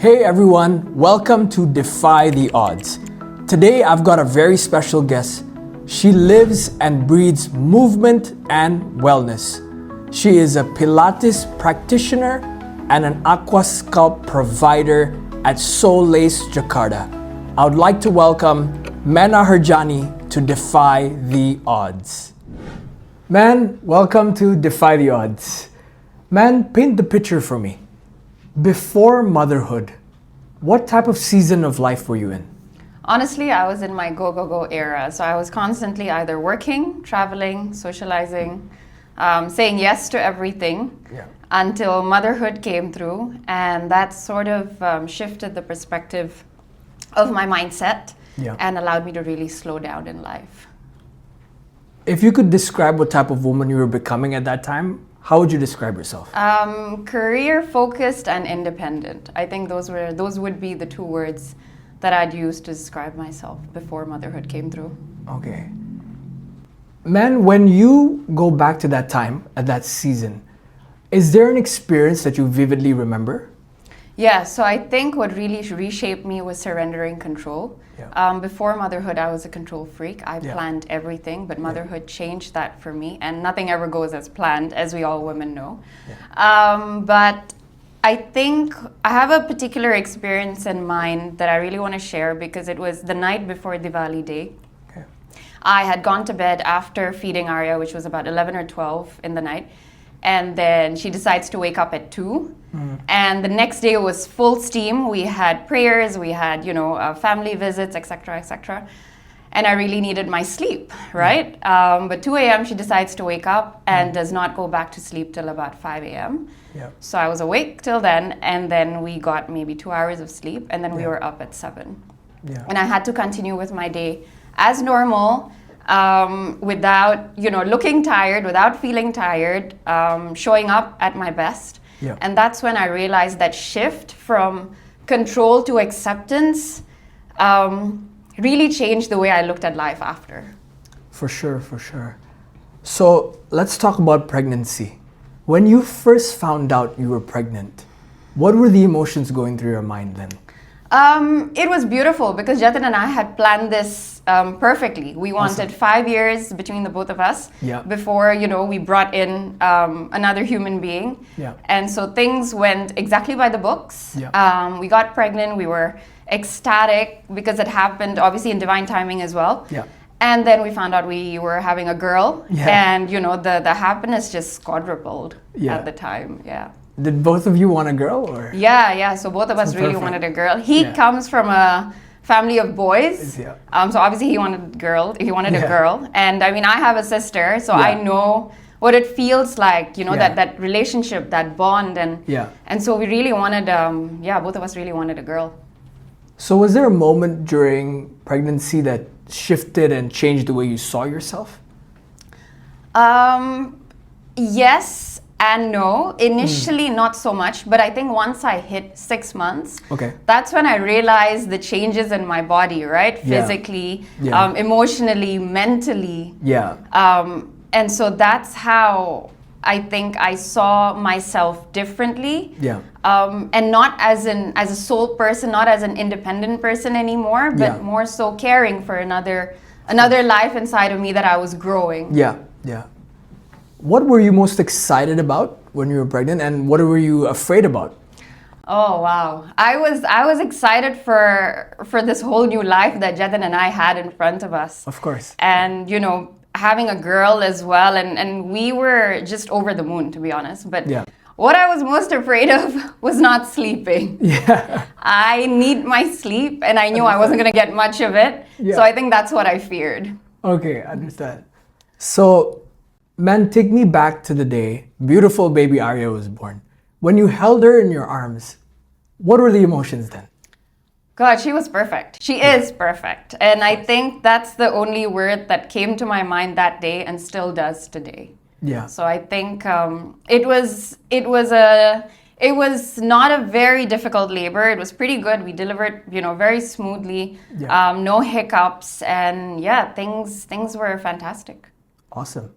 Hey everyone, welcome to Defy the Odds. Today I've got a very special guest. She lives and breathes movement and wellness. She is a Pilates practitioner and an aqua sculpt provider at Soul Lace, Jakarta. I would like to welcome Mana Harjani to Defy the Odds. Man, welcome to Defy the Odds. Man, paint the picture for me. Before motherhood, what type of season of life were you in? Honestly, I was in my go era. So I was constantly either working, traveling, socializing, saying yes to everything until motherhood came through. And that sort of shifted the perspective of my mindset and allowed me to really slow down in life. If you could describe what type of woman you were becoming at that time, how would you describe yourself? Career focused and independent. I think those would be the two words that I'd use to describe myself before motherhood came through. Okay. Man, when you go back to that time, at that season, is there an experience that you vividly remember? Yeah, so I think what really reshaped me was surrendering control. Before motherhood, I was a control freak. I planned everything, but motherhood changed that for me, and nothing ever goes as planned, as we all women know. But I think I have a particular experience in mind that I really want to share because it was the night before Diwali day. I had gone to bed after feeding Arya, which was about 11 or 12 in the night, and then she decides to wake up at 2. And the next day was full steam. We had prayers, we had, family visits, etc., etc. And I really needed my sleep, right? But 2 a.m. she decides to wake up and does not go back to sleep till about 5 a.m. So I was awake till then, and then we got maybe 2 hours of sleep, and then we were up at 7. And I had to continue with my day as normal, without, looking tired, without feeling tired, showing up at my best. And that's when I realized that shift from control to acceptance really changed the way I looked at life after. For sure. So let's talk about pregnancy. When you first found out you were pregnant, what were the emotions going through your mind then? It was beautiful because Jatin and I had planned this perfectly. We wanted 5 years between the both of us before, we brought in another human being. And so things went exactly by the books. We got pregnant. We were ecstatic because it happened obviously in divine timing as well. And then we found out we were having a girl. And, the happiness just quadrupled at the time. Did both of you want a girl, or? Yeah. So both of us really wanted a girl. He comes from a family of boys. So obviously he wanted a girl. And I mean, I have a sister, so I know what it feels like, that relationship, that bond. And so we really wanted, both of us really wanted a girl. So was there a moment during pregnancy that shifted and changed the way you saw yourself? Yes. And no, initially not so much, but I think once I hit 6 months, that's when I realized the changes in my body, right? Physically, emotionally, mentally. And so that's how I think I saw myself differently. And not as a sole person, not as an independent person anymore, but more so caring for another life inside of me that I was growing. What were you most excited about when you were pregnant, and what were you afraid about? Oh wow, I was excited for this whole new life that Jatin and I had in front of us. Of course. And having a girl as well, and we were just over the moon, to be honest. But what I was most afraid of was not sleeping. I need my sleep, and I knew I wasn't gonna get much of it. So I think that's what I feared. Okay, understand. So, man, take me back to the day beautiful baby Arya was born. When you held her in your arms, what were the emotions then? God, she was perfect. She is perfect. And I think that's the only word that came to my mind that day and still does today. So I think it was not a very difficult labor. It was pretty good. We delivered, very smoothly, no hiccups, and things were fantastic. Awesome.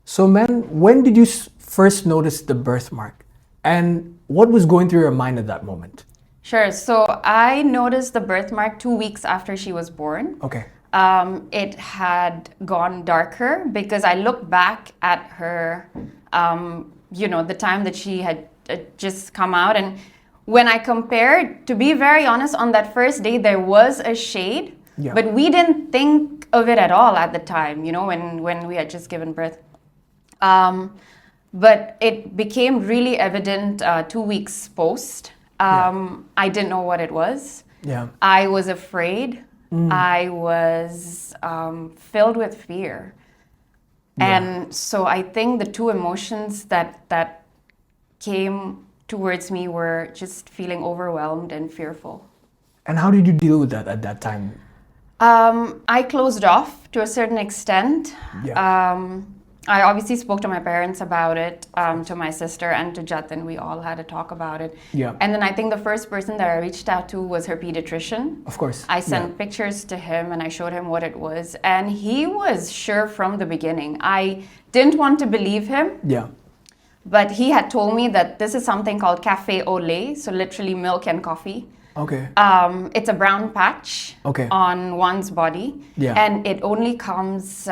So, man, when did you first notice the birthmark? And what was going through your mind at that moment? Sure. So I noticed the birthmark 2 weeks after she was born. Okay. It had gone darker because I looked back at her, the time that she had just come out. And when I compared, to be very honest, on that first day, there was a shade, but we didn't think of it at all at the time, when we had just given birth. But it became really evident 2 weeks post. I didn't know what it was. Yeah. I was afraid. I was filled with fear. And so I think the two emotions that came towards me were just feeling overwhelmed and fearful. And how did you deal with that at that time? I closed off to a certain extent. Yeah. I obviously spoke to my parents about it, to my sister and to Jatin. We all had a talk about it. Yeah. And then I think the first person that I reached out to was her pediatrician. Of course. I sent pictures to him and I showed him what it was. And he was sure from the beginning. I didn't want to believe him. Yeah. But he had told me that this is something called cafe au lait, so literally milk and coffee. Okay. It's a brown patch on one's body, and it only comes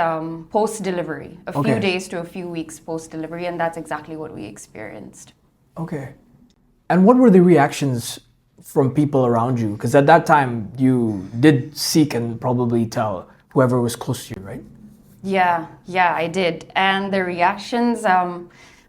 post-delivery, a few days to a few weeks post-delivery, and that's exactly what we experienced. Okay. And what were the reactions from people around you? Because at that time, you did seek and probably tell whoever was close to you, right? Yeah, I did. And the reactions,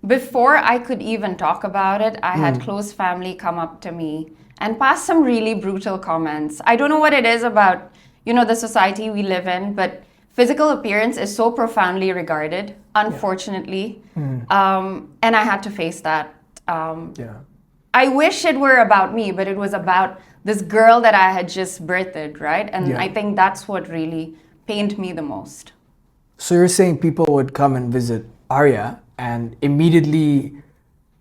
before I could even talk about it, I had close family come up to me and pass some really brutal comments. I don't know what it is about, the society we live in, but physical appearance is so profoundly regarded, unfortunately. And I had to face that. I wish it were about me, but it was about this girl that I had just birthed, right? And I think that's what really pained me the most. So you're saying people would come and visit Arya and immediately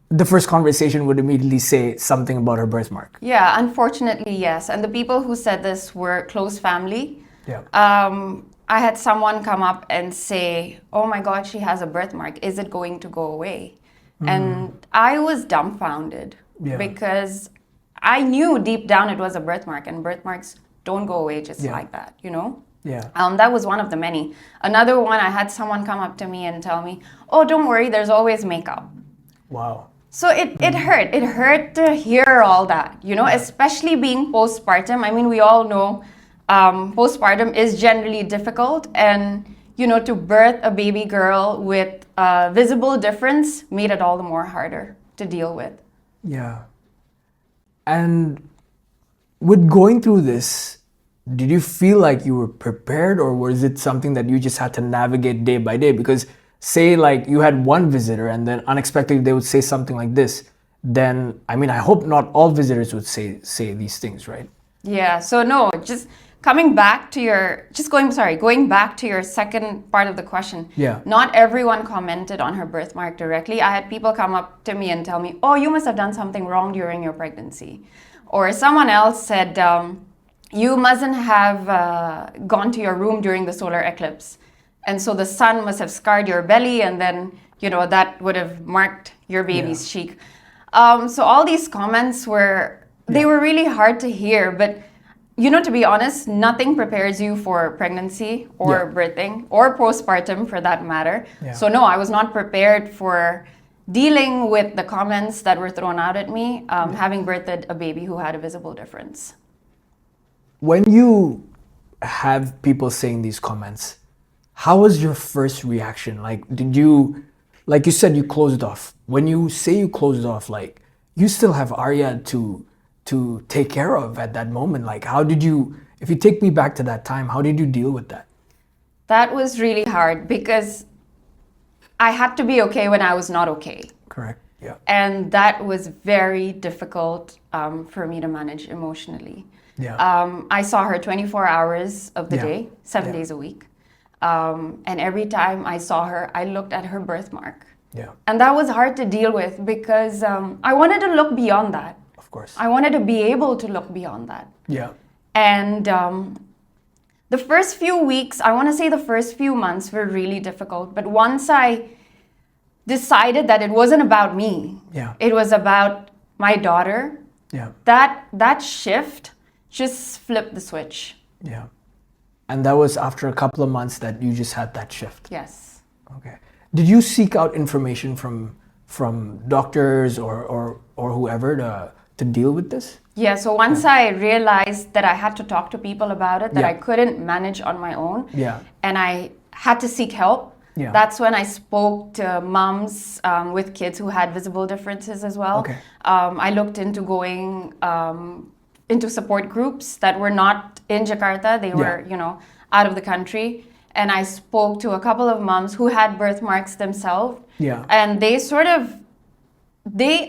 the first conversation would immediately say something about her birthmark. Yeah, unfortunately, yes. And the people who said this were close family. Yeah. I had someone come up and say, "Oh my God, she has a birthmark. Is it going to go away?" And I was dumbfounded because I knew deep down it was a birthmark, and birthmarks don't go away just like that, Yeah. That was one of the many. Another one, I had someone come up to me and tell me, "Oh, don't worry, there's always makeup." Wow. So it hurt. It hurt to hear all that, especially being postpartum. I mean, we all know postpartum is generally difficult. And, to birth a baby girl with visible difference made it all the more harder to deal with. Yeah. And with going through this, did you feel like you were prepared, or was it something that you just had to navigate day by day? Because say like you had one visitor and then unexpectedly they would say something like this, then I hope not all visitors would say these things, right? Yeah, so no, just going back to your second part of the question. Yeah. Not everyone commented on her birthmark directly. I had people come up to me and tell me, "Oh, you must have done something wrong during your pregnancy." Or someone else said, "You mustn't have gone to your room during the solar eclipse. And so the sun must have scarred your belly, and then, that would have marked your baby's cheek." So all these comments were really hard to hear. But, to be honest, nothing prepares you for pregnancy or birthing or postpartum for that matter. Yeah. So no, I was not prepared for dealing with the comments that were thrown out at me, having birthed a baby who had a visible difference. When you have people saying these comments, how was your first reaction? Like, like you said, you closed off. When you say you closed off, like, you still have Arya to take care of at that moment. Like, if you take me back to that time, how did you deal with that? That was really hard because I had to be okay when I was not okay. Correct, yeah. And that was very difficult for me to manage emotionally. Yeah. I saw her 24 hours of the day, 7 days a week. And every time I saw her, I looked at her birthmark. Yeah. And that was hard to deal with because I wanted to look beyond that. Of course. I wanted to be able to look beyond that. Yeah. And the first few weeks, I want to say the first few months were really difficult. But once I decided that it wasn't about me, it was about my daughter Yeah. That shift just flipped the switch. Yeah. And that was after a couple of months that you just had that shift. Yes. Okay. Did you seek out information from doctors or whoever to deal with this? Yeah, so once I realized that I had to talk to people about it, that I couldn't manage on my own, and I had to seek help, that's when I spoke to moms with kids who had visible differences as well. Okay. I looked into going into support groups that were not in Jakarta. They were, out of the country. And I spoke to a couple of moms who had birthmarks themselves. Yeah. And they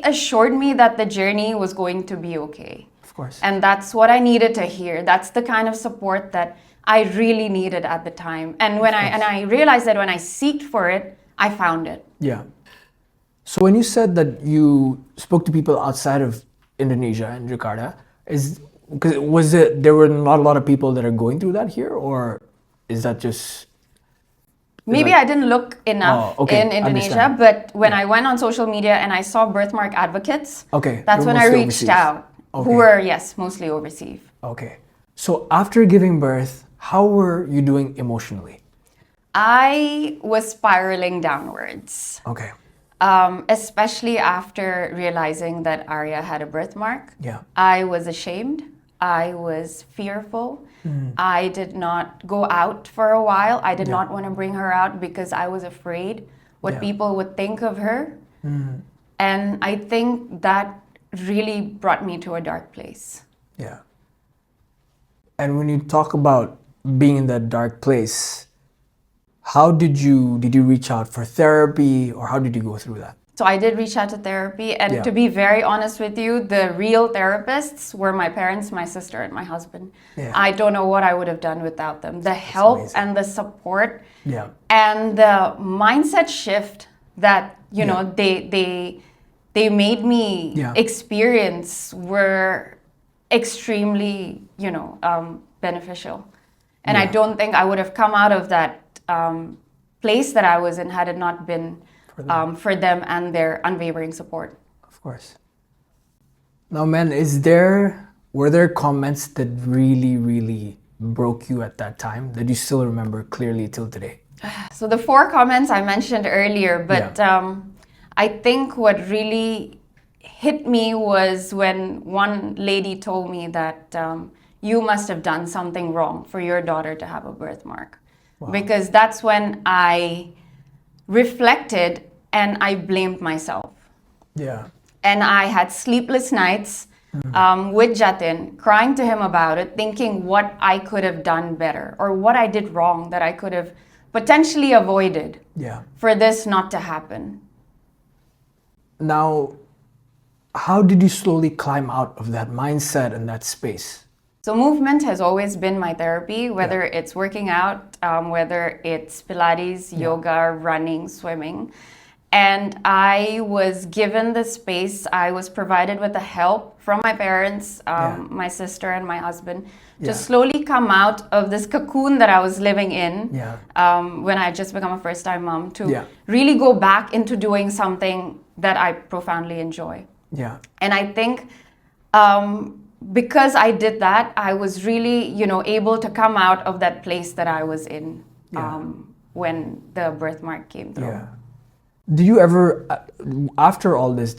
assured me that the journey was going to be okay. Of course. And that's what I needed to hear. That's the kind of support that I really needed at the time. And when I realized that when I seeked for it, I found it. Yeah. So when you said that you spoke to people outside of Indonesia and Jakarta, there were not a lot of people that are going through that here, or is that just... Maybe I didn't look enough in Indonesia, but when I went on social media and I saw birthmark advocates, that's when I reached out, who were, mostly overseas. Okay. So after giving birth, how were you doing emotionally? I was spiraling downwards. Okay. Especially after realizing that Arya had a birthmark. Yeah. I was ashamed. I was fearful. I did not go out for a while. I did not want to bring her out because I was afraid what people would think of her. And I think that really brought me to a dark place. Yeah. And when you talk about being in that dark place, how did you reach out for therapy, or how did you go through that? So I did reach out to therapy, and to be very honest with you, the real therapists were my parents, my sister, and my husband. Yeah. I don't know what I would have done without them. The help and the support and the mindset shift that they made me experience were extremely beneficial. And I don't think I would have come out of that place that I was in had it not been for them and their unwavering support. Of course. Now, man, were there comments that really, really broke you at that time that you still remember clearly till today? So the 4 comments I mentioned earlier, but I think what really hit me was when one lady told me that you must have done something wrong for your daughter to have a birthmark. Wow. Because that's when I reflected and I blamed myself. Yeah. And I had sleepless nights with Jatin, crying to him about it, thinking what I could have done better or what I did wrong that I could have potentially avoided for this not to happen. Now, how did you slowly climb out of that mindset and that space? So movement has always been my therapy, whether it's working out, whether it's Pilates, yoga, running, swimming. And I was given the space, I was provided with the help from my parents, my sister and my husband, to slowly come out of this cocoon that I was living in when I had just become a first-time mom, to really go back into doing something that I profoundly enjoy. Yeah. And I think because I did that, I was really, able to come out of that place that I was in when the birthmark came through. Yeah. Do you ever, after all this,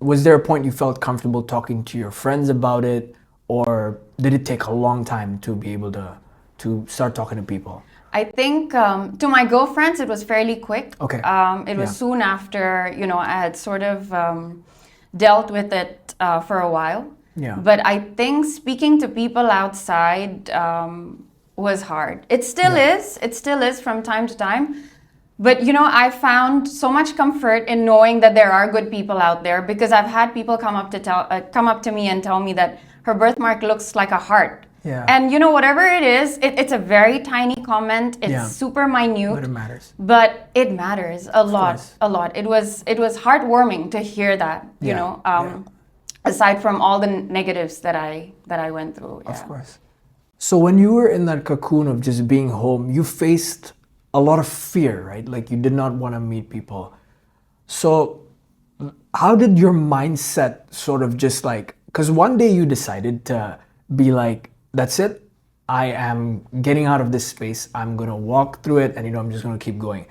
was there a point you felt comfortable talking to your friends about it, or did it take a long time to be able to start talking to people? I think to my girlfriends, it was fairly quick. Okay. It was soon after, I had sort of dealt with it for a while. Yeah. But I think speaking to people outside was hard. It still is. It still is from time to time. But, I found so much comfort in knowing that there are good people out there, because I've had people come up to me and tell me that her birthmark looks like a heart. Yeah. And, whatever it is, it's a very tiny comment. It's super minute. But it matters. But it matters a lot. It was heartwarming to hear that, aside from all the negatives that I went through. Yeah. Of course. So when you were in that cocoon of just being home, you faced a lot of fear, right? Like you did not want to meet people. So how did your mindset sort of just like, because one day you decided to be like, that's it, I am getting out of this space, I'm going to walk through it, and I'm just going to keep going.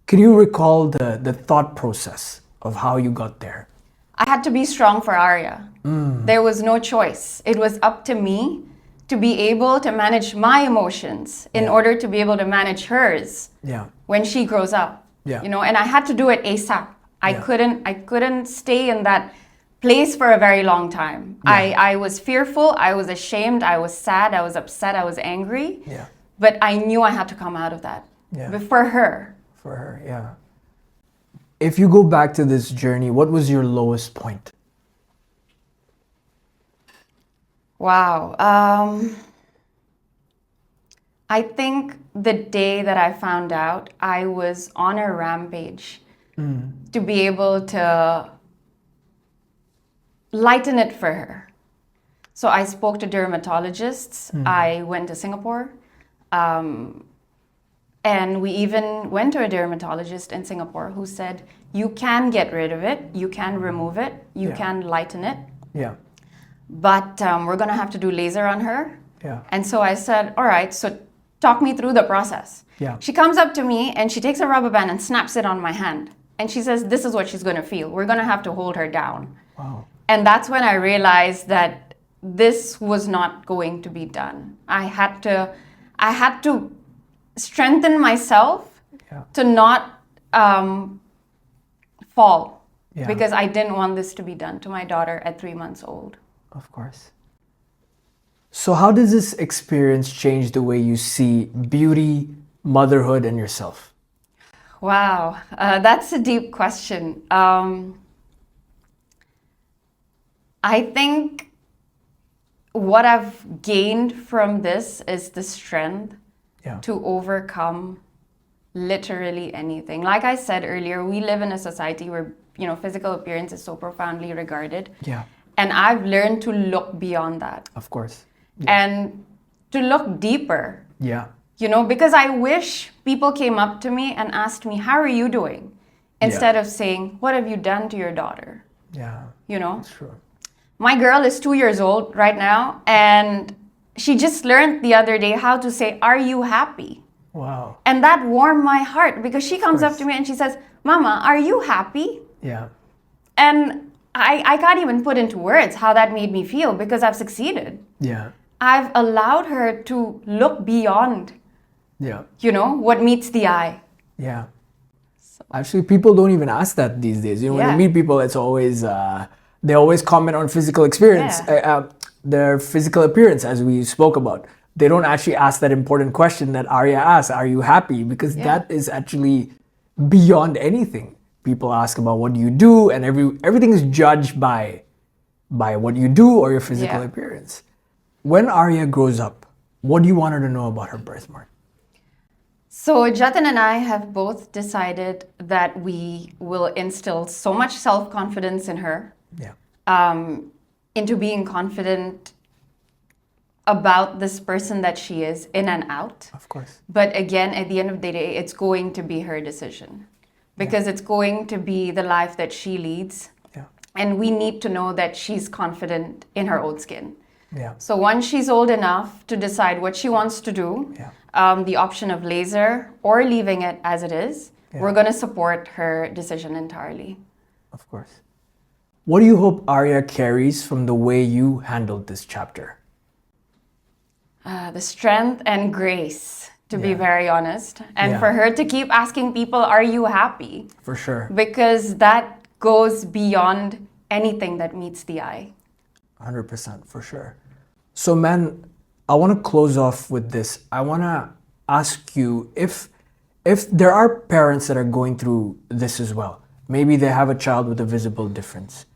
Can you recall the thought process of how you got there? I had to be strong for Arya. There was no choice. It was up to me to be able to manage my emotions in order to be able to manage hers when she grows up. And I had to do it ASAP. I couldn't stay in that place for a very long time. I was fearful, I was ashamed, I was sad, I was upset, I was angry. But I knew I had to come out of that. But for her. For her, yeah. If you go back to this journey, what was your lowest point? Wow. I think the day that I found out, I was on a rampage to be able to lighten it for her. So I spoke to dermatologists. I went to Singapore. And we even went to a dermatologist in Singapore who said, you can get rid of it, you can remove it, you can lighten it. But we're going to have to do laser on her. And so I said, all right, so talk me through the process. She comes up to me and she takes a rubber band and snaps it on my hand. And she says, this is what she's going to feel. We're going to have to hold her down. Wow. And that's when I realized that this was not going to be done. I had to strengthen myself to not fall because I didn't want this to be done to my daughter at 3 months old. Of course. So how does this experience change the way you see beauty, motherhood, and yourself? Wow, that's a deep question. I think what I've gained from this is the strength to overcome literally anything. Like I said earlier, we live in a society where, physical appearance is so profoundly regarded. And I've learned to look beyond that. Of course. And to look deeper. Because I wish people came up to me and asked me, how are you doing? Instead of saying, what have you done to your daughter? That's true. My girl is 2 years old right now, and she just learned the other day how to say, are you happy? Wow. And that warmed my heart because she comes up to me and she says, Mama, are you happy? And I can't even put into words how that made me feel because I've succeeded. I've allowed her to look beyond, what meets the eye. Actually, people don't even ask that these days. When you meet people, it's always, they always comment on physical experience, their physical appearance, as we spoke about. They don't actually ask that important question that Arya asked, are you happy? Because that is actually beyond anything. People ask about what you do, and everything is judged by what you do or your physical appearance. When Arya grows up, what do you want her to know about her birthmark? So Jatin and I have both decided that we will instill so much self-confidence in her, into being confident about this person that she is in and out. Of course. But again, at the end of the day, it's going to be her decision because it's going to be the life that she leads. And we need to know that she's confident in her own skin. So once she's old enough to decide what she wants to do, the option of laser or leaving it as it is, we're going to support her decision entirely. Of course. What do you hope Arya carries from the way you handled this chapter? The strength and grace, to be very honest. And for her to keep asking people, are you happy? For sure. Because that goes beyond anything that meets the eye. 100%, for sure. So, man, I want to close off with this. I want to ask you if there are parents that are going through this as well. Maybe they have a child with a visible difference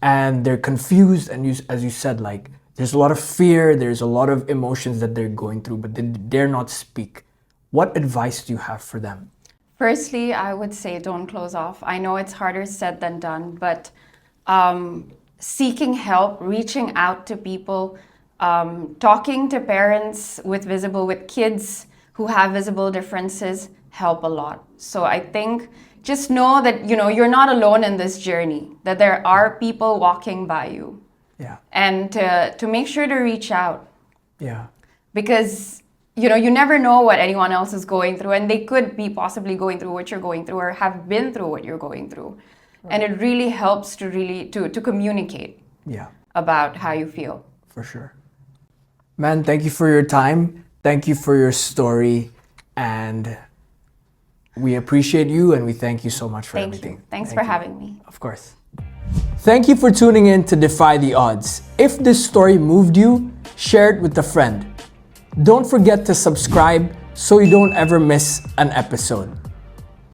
and they're confused, and as you said, like, there's a lot of fear, there's a lot of emotions that they're going through, but they dare not speak. What advice do you have for them? Firstly, I would say don't close off. I know it's harder said than done, but seeking help, reaching out to people, talking to parents with kids who have visible differences help a lot. So I think just know that, you know, you're not alone in this journey, that there are people walking by you. Yeah. And to make sure to reach out. Yeah. Because, you know, you never know what anyone else is going through, and they could be possibly going through what you're going through or have been through what you're going through. Right. And it really helps to communicate about how you feel. For sure. Man, thank you for your time. Thank you for your story. And we appreciate you and we thank you so much for everything. Thanks for having me. Of course. Thank you for tuning in to Defy the Odds. If this story moved you, share it with a friend. Don't forget to subscribe so you don't ever miss an episode.